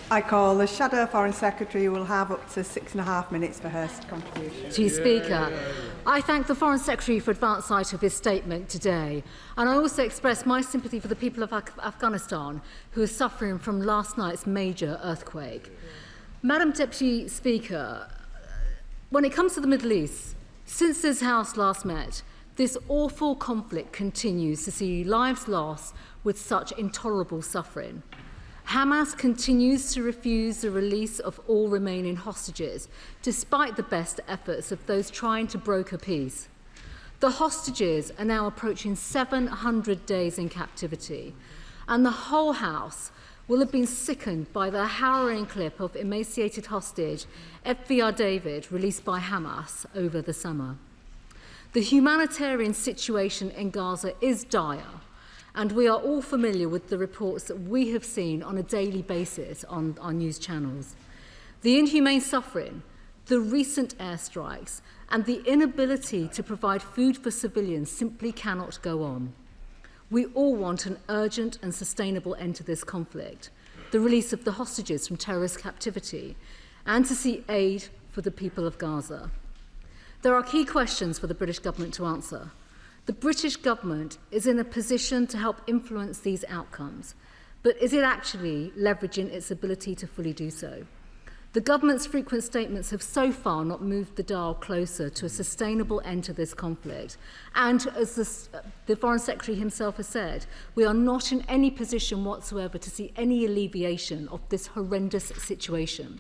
I call the Shadow Foreign Secretary, who will have up to 6.5 minutes for her contribution. Chief Speaker, I thank the Foreign Secretary for advance sight of his statement today, and I also express my sympathy for the people of Afghanistan who are suffering from last night's major earthquake. Madam Deputy Speaker, when it comes to the Middle East, since this House last met, this awful conflict continues to see lives lost with such intolerable suffering. Hamas continues to refuse the release of all remaining hostages, despite the best efforts of those trying to broker peace. The hostages are now approaching 700 days in captivity, and the whole House will have been sickened by the harrowing clip of emaciated hostage FVR David released by Hamas over the summer. The humanitarian situation in Gaza is dire, and we are all familiar with the reports that we have seen on a daily basis on our news channels. The inhumane suffering, the recent airstrikes, and the inability to provide food for civilians simply cannot go on. We all want an urgent and sustainable end to this conflict, the release of the hostages from terrorist captivity, and to see aid for the people of Gaza. There are key questions for the British government to answer. The British government is in a position to help influence these outcomes, but is it actually leveraging its ability to fully do so? The government's frequent statements have so far not moved the dial closer to a sustainable end to this conflict. And as the Foreign Secretary himself has said, we are not in any position whatsoever to see any alleviation of this horrendous situation.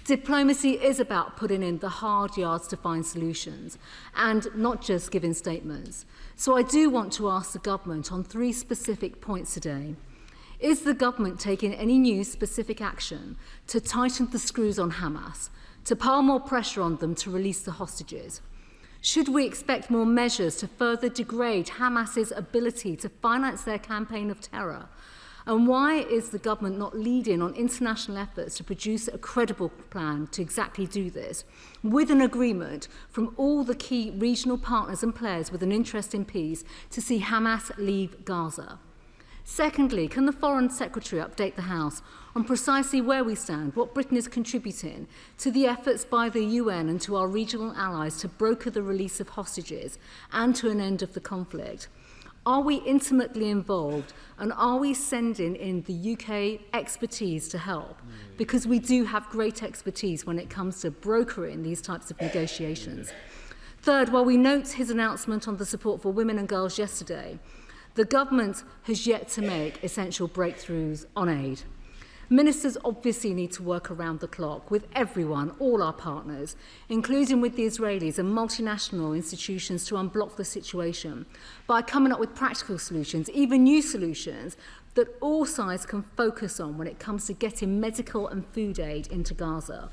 Diplomacy is about putting in the hard yards to find solutions and not just giving statements. So I do want to ask the government on 3 specific points today. Is the government taking any new specific action to tighten the screws on Hamas, to pile more pressure on them to release the hostages? Should we expect more measures to further degrade Hamas's ability to finance their campaign of terror? And why is the government not leading on international efforts to produce a credible plan to exactly do this, with an agreement from all the key regional partners and players with an interest in peace to see Hamas leave Gaza? Secondly, can the Foreign Secretary update the House on precisely where we stand, what Britain is contributing to the efforts by the UN and to our regional allies to broker the release of hostages and to an end of the conflict? Are we intimately involved, and are we sending in the UK expertise to help? Because we do have great expertise when it comes to brokering these types of negotiations. Third, while we note his announcement on the support for women and girls yesterday, the government has yet to make essential breakthroughs on aid. Ministers obviously need to work around the clock with everyone, all our partners, including with the Israelis and multinational institutions, to unblock the situation by coming up with practical solutions, even new solutions, that all sides can focus on when it comes to getting medical and food aid into Gaza.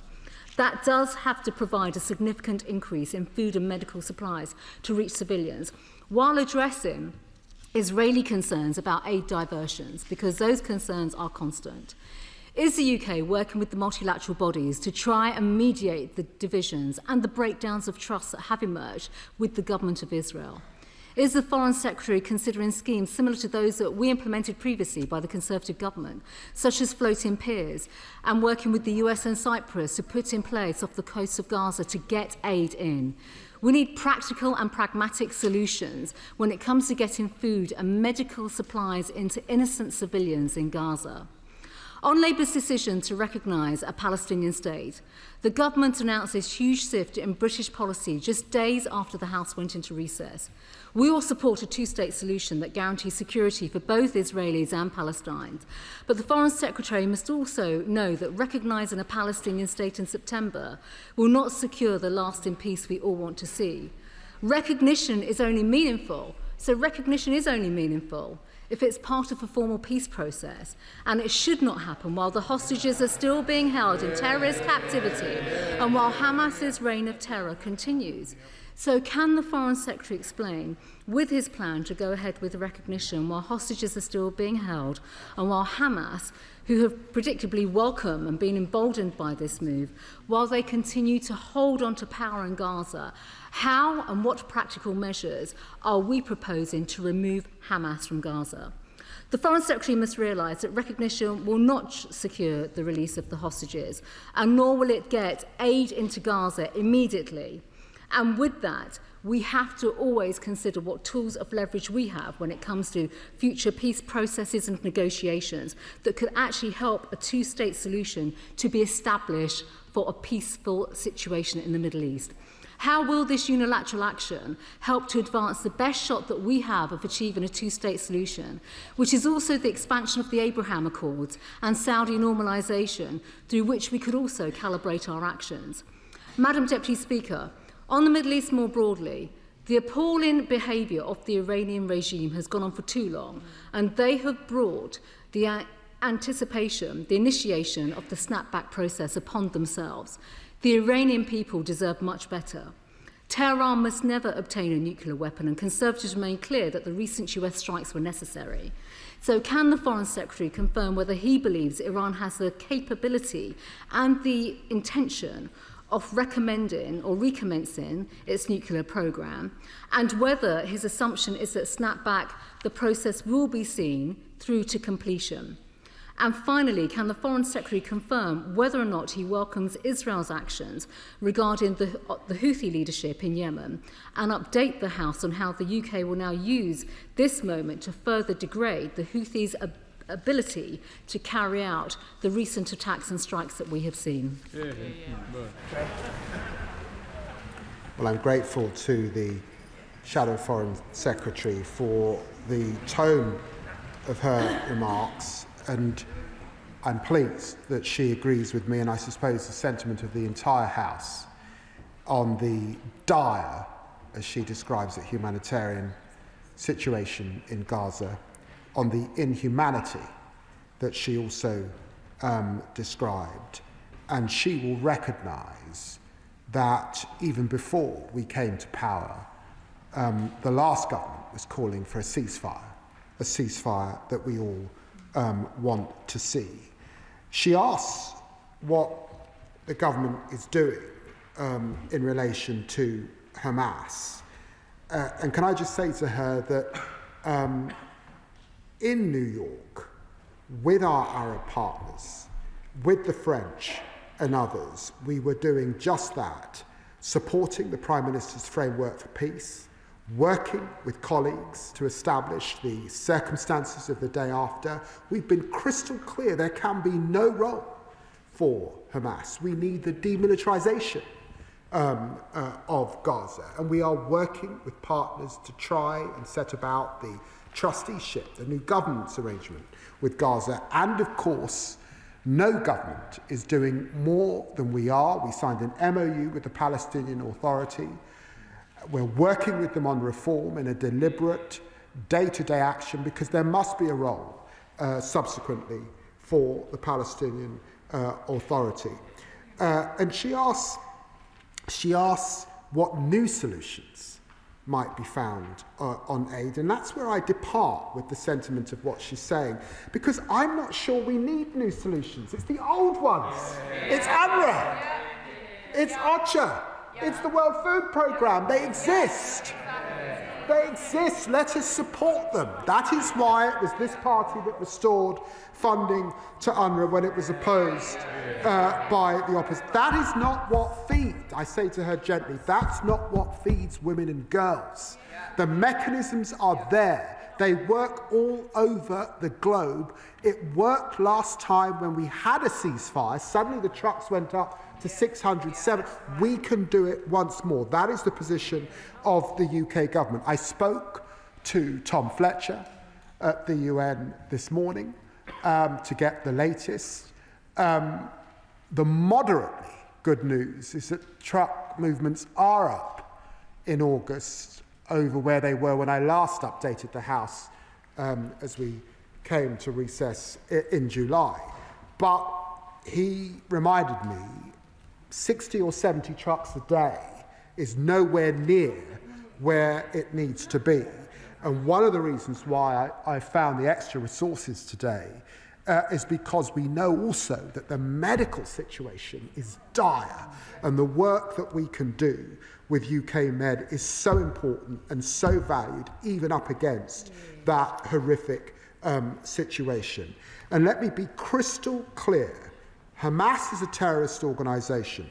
That does have to provide a significant increase in food and medical supplies to reach civilians, while addressing Israeli concerns about aid diversions, because those concerns are constant. Is the UK working with the multilateral bodies to try and mediate the divisions and the breakdowns of trust that have emerged with the government of Israel? Is the Foreign Secretary considering schemes similar to those that we implemented previously by the Conservative government, such as floating piers, and working with the US and Cyprus to put in place off the coast of Gaza to get aid in? We need practical and pragmatic solutions when it comes to getting food and medical supplies into innocent civilians in Gaza. On Labour's decision to recognise a Palestinian state, the government announced this huge shift in British policy just days after the House went into recess. We all support a two-state solution that guarantees security for both Israelis and Palestinians. But the Foreign Secretary must also know that recognising a Palestinian state in September will not secure the lasting peace we all want to see. Recognition is only meaningful if it's part of a formal peace process, and it should not happen while the hostages are still being held in terrorist captivity and while Hamas's reign of terror continues. So can the Foreign Secretary explain, with his plan to go ahead with recognition while hostages are still being held and while Hamas, who have predictably welcomed and been emboldened by this move, while they continue to hold on to power in Gaza, how and what practical measures are we proposing to remove Hamas from Gaza? The Foreign Secretary must realise that recognition will not secure the release of the hostages, and nor will it get aid into Gaza immediately. And with that, we have to always consider what tools of leverage we have when it comes to future peace processes and negotiations that could actually help a two-state solution to be established for a peaceful situation in the Middle East. How will this unilateral action help to advance the best shot that we have of achieving a two-state solution, which is also the expansion of the Abraham Accords and Saudi normalisation, through which we could also calibrate our actions? Madam Deputy Speaker, on the Middle East more broadly, the appalling behaviour of the Iranian regime has gone on for too long, and they have brought the initiation of the snapback process upon themselves. The Iranian people deserve much better. Tehran must never obtain a nuclear weapon, and Conservatives remain clear that the recent US strikes were necessary. So can the Foreign Secretary confirm whether he believes Iran has the capability and the intention of recommending or recommencing its nuclear programme, and whether his assumption is that snapback, the process will be seen through to completion? And finally, can the Foreign Secretary confirm whether or not he welcomes Israel's actions regarding the Houthi leadership in Yemen, and update the House on how the UK will now use this moment to further degrade the Houthis' ability to carry out the recent attacks and strikes that we have seen? Well, I'm grateful to the Shadow Foreign Secretary for the tone of her remarks, and I'm pleased that she agrees with me, and I suppose the sentiment of the entire House, on the dire, as she describes it, humanitarian situation in Gaza, on the inhumanity that she also described. And she will recognise that even before we came to power, the last government was calling for a ceasefire that we all want to see. She asks what the government is doing in relation to Hamas. And can I just say to her that in New York, with our Arab partners, with the French and others, we were doing just that, supporting the Prime Minister's framework for peace, working with colleagues to establish the circumstances of the day after. We've been crystal clear there can be no role for Hamas. We need the demilitarization of Gaza, and we are working with partners to try and set about the trusteeship, the new governance arrangement with Gaza. And of course, no government is doing more than we are. We signed an MOU with the Palestinian Authority. We're working with them on reform in a deliberate, day-to-day action, because there must be a role subsequently for the Palestinian Authority. And she asks what new solutions might be found on aid, and that's where I depart with the sentiment of what she's saying, because I'm not sure we need new solutions. It's the old ones. It's UNRWA. It's OCHA. It's the World Food Programme. They exist. They exist. Let us support them. That is why it was this party that restored funding to UNRWA when it was opposed by the opposition. That is not what feeds, I say to her gently, that's not what feeds women and girls. The mechanisms are there. They work all over the globe. It worked last time when we had a ceasefire. Suddenly the trucks went up to 600, 700. We can do it once more. That is the position of the UK government. I spoke to Tom Fletcher at the UN this morning to get the latest. The moderately good news is that truck movements are up in August over where they were when I last updated the House as we came to recess in July. But he reminded me 60 or 70 trucks a day is nowhere near where it needs to be. And one of the reasons why I found the extra resources today is because we know also that the medical situation is dire, and the work that we can do with UK Med is so important and so valued, even up against that horrific situation. And let me be crystal clear. Hamas is a terrorist organisation.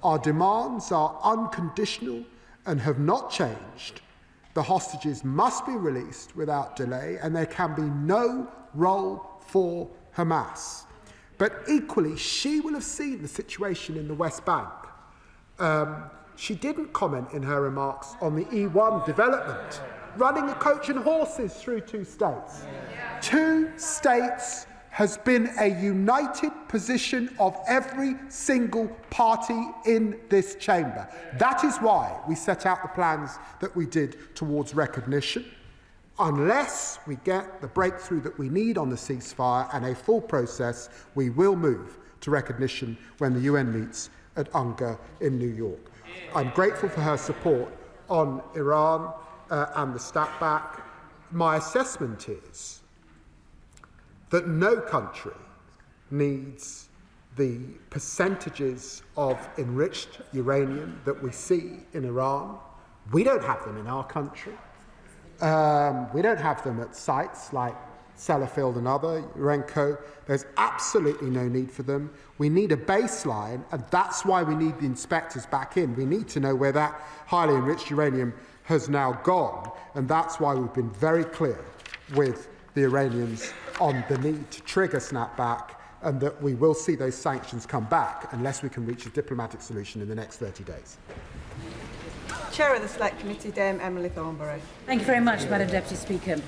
Our demands are unconditional and have not changed. The hostages must be released without delay, and there can be no role for Hamas. But equally, she will have seen the situation in the West Bank. She didn't comment in her remarks on the E1 development, running a coach and horses through 2 states. 2 states has been a united position of every single party in this chamber. That is why we set out the plans that we did towards recognition. Unless we get the breakthrough that we need on the ceasefire and a full process, we will move to recognition when the UN meets at UNGA in New York. I'm grateful for her support on Iran and the snapback. My assessment is that no country needs the percentages of enriched uranium that we see in Iran. We don't have them in our country. We don't have them at sites like Sellafield and other, Urenco. There's absolutely no need for them. We need a baseline, and that's why we need the inspectors back in. We need to know where that highly enriched uranium has now gone, and that's why we've been very clear with the Iranians on the need to trigger snapback, and that we will see those sanctions come back unless we can reach a diplomatic solution in the next 30 days. Chair of the Select Committee, Dame Emily Thornberry. Thank you very much, Madam Deputy Speaker.